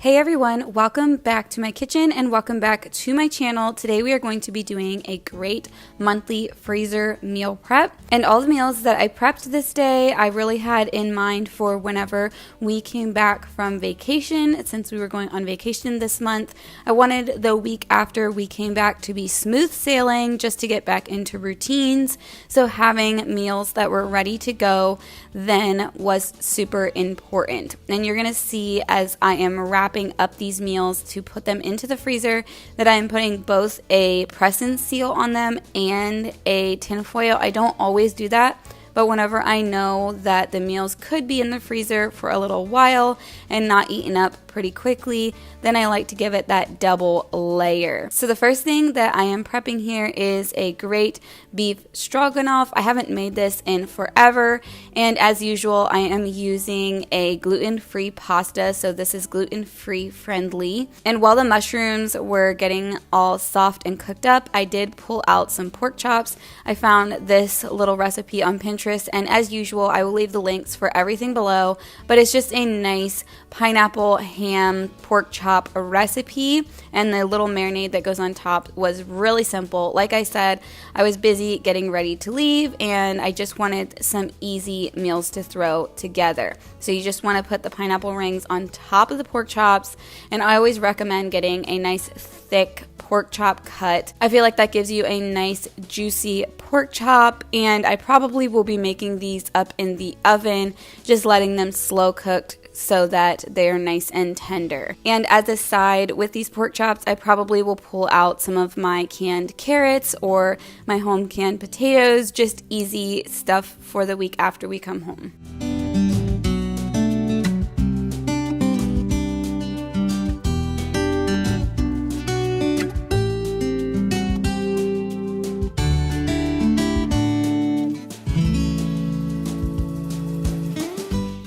Hey everyone, welcome back to my kitchen and welcome back to my channel. Today we are going to be doing a great monthly freezer meal prep. And all the meals that I prepped this day, I really had in mind for whenever we came back from vacation. Since we were going on vacation this month, I wanted the week after we came back to be smooth sailing, just to get back into routines. So having meals that were ready to go then was super important. And you're gonna see as I am wrapping up these meals to put them into the freezer that I am putting both a press and seal on them and a tin foil. I don't always do that, but whenever I know that the meals could be in the freezer for a little while and not eaten up pretty quickly, then I like to give it that double layer. So the first thing that I am prepping here is a great beef stroganoff. I haven't made this in forever, and as usual I am using a gluten-free pasta, so this is gluten-free friendly. And while the mushrooms were getting all soft and cooked up, I did pull out some pork chops. I found this little recipe on Pinterest, and as usual I will leave the links for everything below, but it's just a nice pineapple ham pork chop recipe, and the little marinade that goes on top was really simple. Like I said, I was busy getting ready to leave and I just wanted some easy meals to throw together. So you just want to put the pineapple rings on top of the pork chops, and I always recommend getting a nice thick pork chop cut. I feel like that gives you a nice juicy pork chop, and I probably will be making these up in the oven, just letting them slow cooked so that they are nice and tender. And as a side with these pork chops, I probably will pull out some of my canned carrots or my home canned potatoes, just easy stuff for the week after we come home.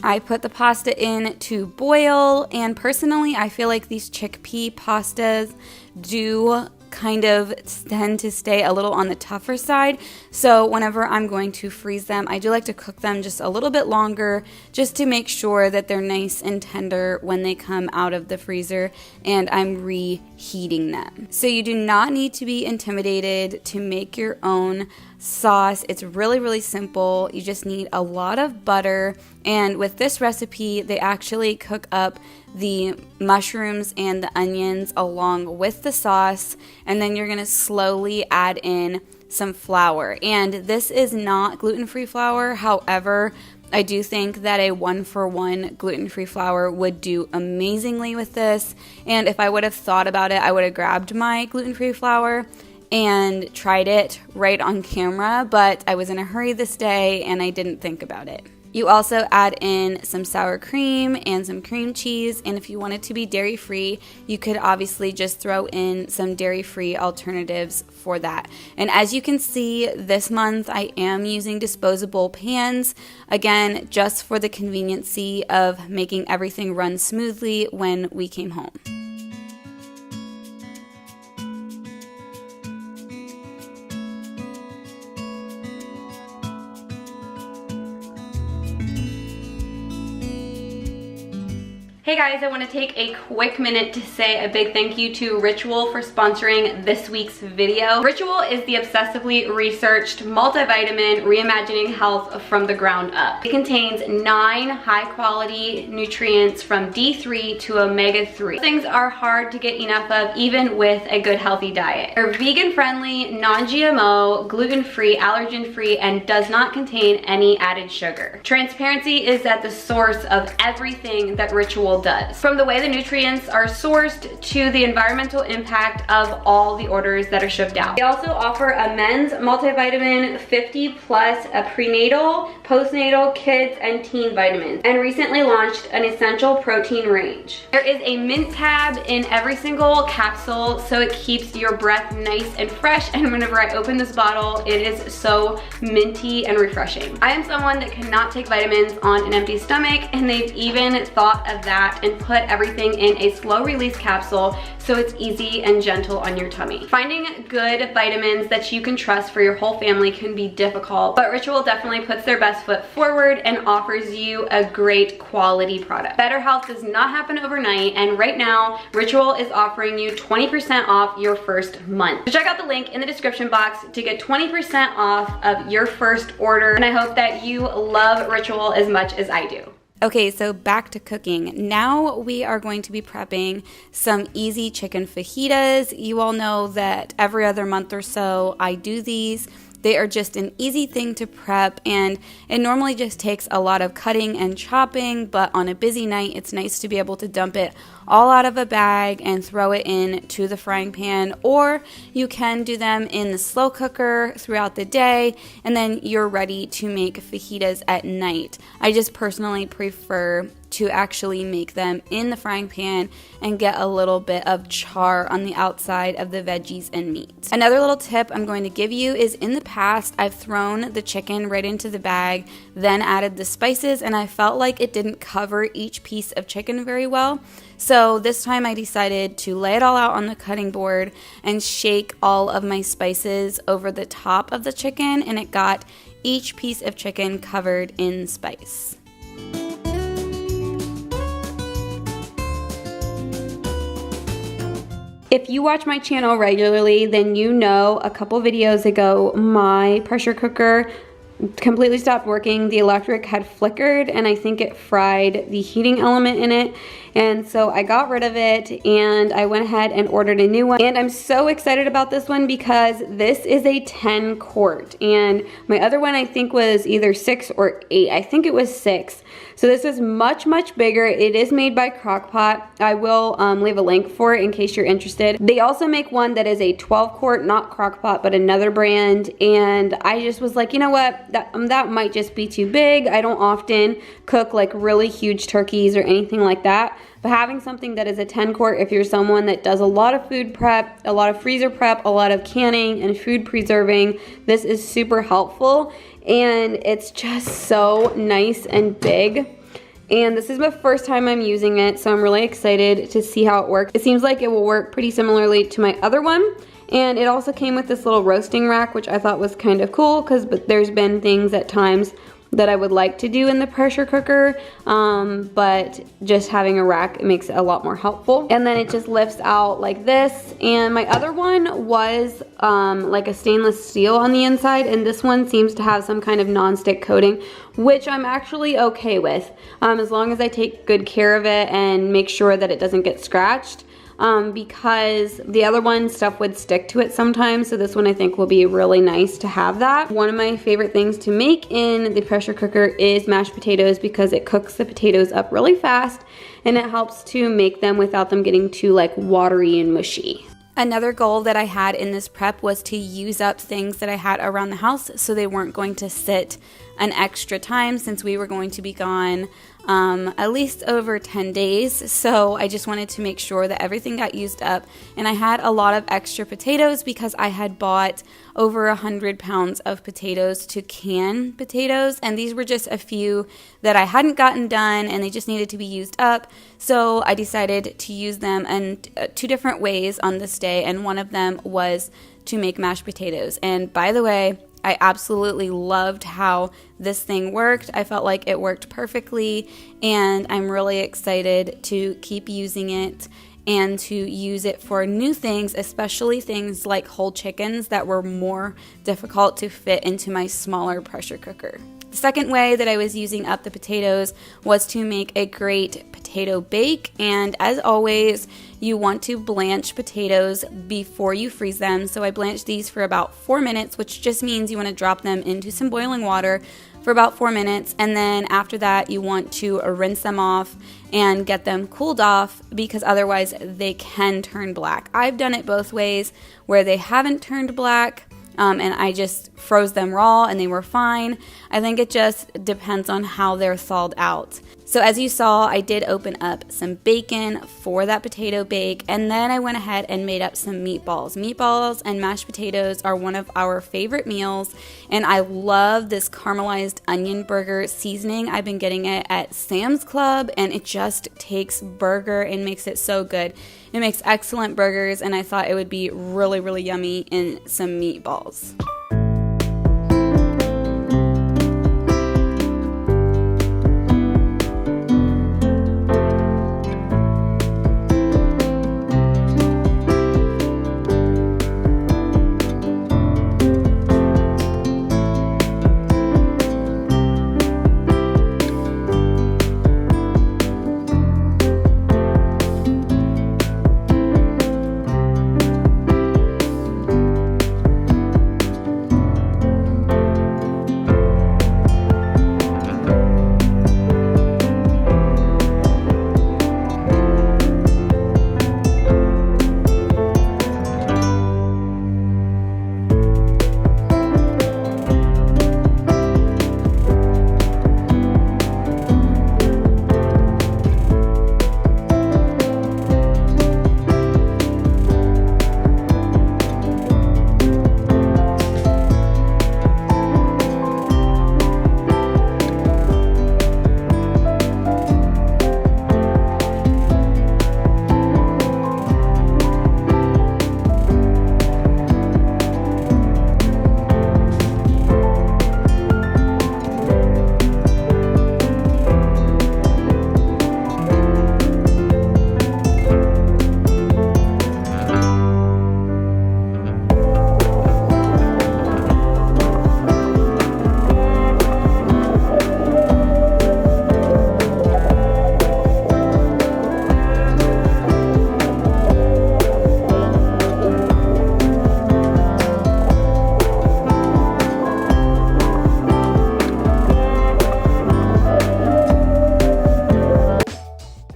I put the pasta in to boil, and personally I feel like these chickpea pastas do kind of tend to stay a little on the tougher side. So whenever I'm going to freeze them, I do like to cook them just a little bit longer, just to make sure that they're nice and tender when they come out of the freezer and I'm reheating them. So you do not need to be intimidated to make your own sauce. It's really simple. You just need a lot of butter, and with this recipe they actually cook up the mushrooms and the onions along with the sauce, and then you're gonna slowly add in some flour. And this is not gluten-free flour, however I do think that a 1-for-1 gluten-free flour would do amazingly with this, and if I would have thought about it, I would have grabbed my gluten-free flour and tried it right on camera, but I was in a hurry this day and I didn't think about it. You also add in some sour cream and some cream cheese, and if you want it to be dairy-free, you could obviously just throw in some dairy-free alternatives for that. And as you can see, this month I am using disposable pans, again, just for the conveniency of making everything run smoothly when we came home. Hey guys, I want to take a quick minute to say a big thank you to Ritual for sponsoring this week's video. Ritual is the obsessively researched multivitamin reimagining health from the ground up. It contains 9 high quality nutrients from D3 to omega-3. Things are hard to get enough of even with a good healthy diet. They're vegan friendly, non-GMO, gluten-free, allergen-free, and does not contain any added sugar. Transparency is at the source of everything that Ritual does. From the way the nutrients are sourced to the environmental impact of all the orders that are shipped out. They also offer a men's multivitamin 50 plus, a prenatal, postnatal, kids, and teen vitamins, and recently launched an essential protein range. There is a mint tab in every single capsule so it keeps your breath nice and fresh, and whenever I open this bottle it is so minty and refreshing. I am someone that cannot take vitamins on an empty stomach, and they've even thought of that that and put everything in a slow release capsule so it's easy and gentle on your tummy. Finding good vitamins that you can trust for your whole family can be difficult, but Ritual definitely puts their best foot forward and offers you a great quality product. Better health does not happen overnight, and right now Ritual is offering you 20% off your first month. So check out the link in the description box to get 20% off of your first order, and I hope that you love Ritual as much as I do. Okay, so back to cooking. Now we are going to be prepping some easy chicken fajitas. You all know that every other month or so I do these. They are just an easy thing to prep, and it normally just takes a lot of cutting and chopping, but on a busy night, it's nice to be able to dump it all out of a bag and throw it into the frying pan, or you can do them in the slow cooker throughout the day, and then you're ready to make fajitas at night. I just personally prefer to actually make them in the frying pan and get a little bit of char on the outside of the veggies and meat. Another little tip I'm going to give you is, in the past I've thrown the chicken right into the bag, then added the spices, and I felt like it didn't cover each piece of chicken very well. So this time I decided to lay it all out on the cutting board and shake all of my spices over the top of the chicken, and it got each piece of chicken covered in spice. If you watch my channel regularly, then you know a couple videos ago my pressure cooker completely stopped working. The electric had flickered, and I think it fried the heating element in it. And so I got rid of it and I went ahead and ordered a new one. And I'm so excited about this one because this is a 10 quart. And my other one I think was either 6 or 8. I think it was 6. So this is much, much bigger. It is made by Crock-Pot. I will leave a link for it in case you're interested. They also make one that is a 12 quart, not Crock-Pot, but another brand. And I just was like, you know what, that might just be too big. I don't often cook like really huge turkeys or anything like that. But having something that is a 10 quart, if you're someone that does a lot of food prep, a lot of freezer prep, a lot of canning and food preserving, this is super helpful. And it's just so nice and big. And this is my first time I'm using it, so I'm really excited to see how it works. It seems like it will work pretty similarly to my other one. And it also came with this little roasting rack, which I thought was kind of cool because there's been things at times that I would like to do in the pressure cooker, but just having a rack makes it a lot more helpful. And then it just lifts out like this. And my other one was like a stainless steel on the inside, and this one seems to have some kind of non-stick coating, which I'm actually okay with, as long as I take good care of it and make sure that it doesn't get scratched. Because the other one, stuff would stick to it sometimes, so this one I think will be really nice to have that. One of my favorite things to make in the pressure cooker is mashed potatoes because it cooks the potatoes up really fast and it helps to make them without them getting too like watery and mushy. Another goal that I had in this prep was to use up things that I had around the house so they weren't going to sit an extra time since we were going to be gone at least over 10 days. So I just wanted to make sure that everything got used up. And I had a lot of extra potatoes because I had bought over 100 pounds of potatoes to can potatoes. And these were just a few that I hadn't gotten done and they just needed to be used up. So I decided to use them in 2 different ways on this day. And one of them was to make mashed potatoes. And by the way, I absolutely loved how this thing worked. I felt like it worked perfectly, and I'm really excited to keep using it and to use it for new things, especially things like whole chickens that were more difficult to fit into my smaller pressure cooker. The second way that I was using up the potatoes was to make a great potato bake, and as always, you want to blanch potatoes before you freeze them. So I blanched these for about 4 minutes, which just means you want to drop them into some boiling water for about 4 minutes, and then after that you want to rinse them off and get them cooled off because otherwise they can turn black. I've done it both ways where they haven't turned black, and I just froze them raw and they were fine. I think it just depends on how they're thawed out. So as you saw, I did open up some bacon for that potato bake, and then I went ahead and made up some meatballs. Meatballs and mashed potatoes are one of our favorite meals, and I love this caramelized onion burger seasoning. I've been getting it at Sam's Club, and it just takes burger and makes it so good. It makes excellent burgers, and I thought it would be really, really yummy in some meatballs.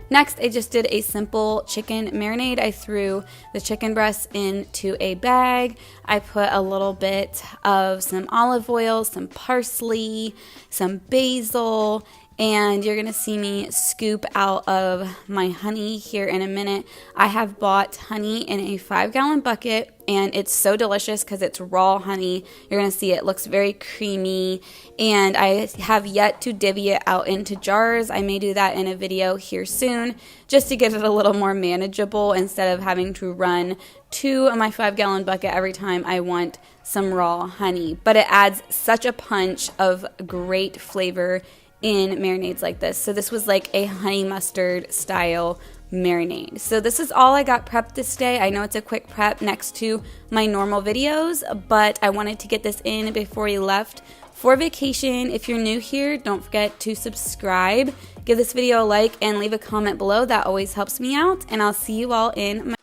Next, I just did a simple chicken marinade. I threw the chicken breasts into a bag. I put a little bit of some olive oil, some parsley, some basil, and you're gonna see me scoop out of my honey here in a minute. I have bought honey in a 5-gallon bucket, and it's so delicious because it's raw honey. You're gonna see it looks very creamy, and I have yet to divvy it out into jars. I may do that in a video here soon just to get it a little more manageable instead of having to run to my 5-gallon bucket every time I want some raw honey. But it adds such a punch of great flavor in marinades like this. So this was like a honey mustard style marinade. So this is all I got prepped this day. I know it's a quick prep next to my normal videos, but I wanted to get this in before we left for vacation. If you're new here, don't forget to subscribe, give this video a like, and leave a comment below. That always helps me out, and I'll see you all in my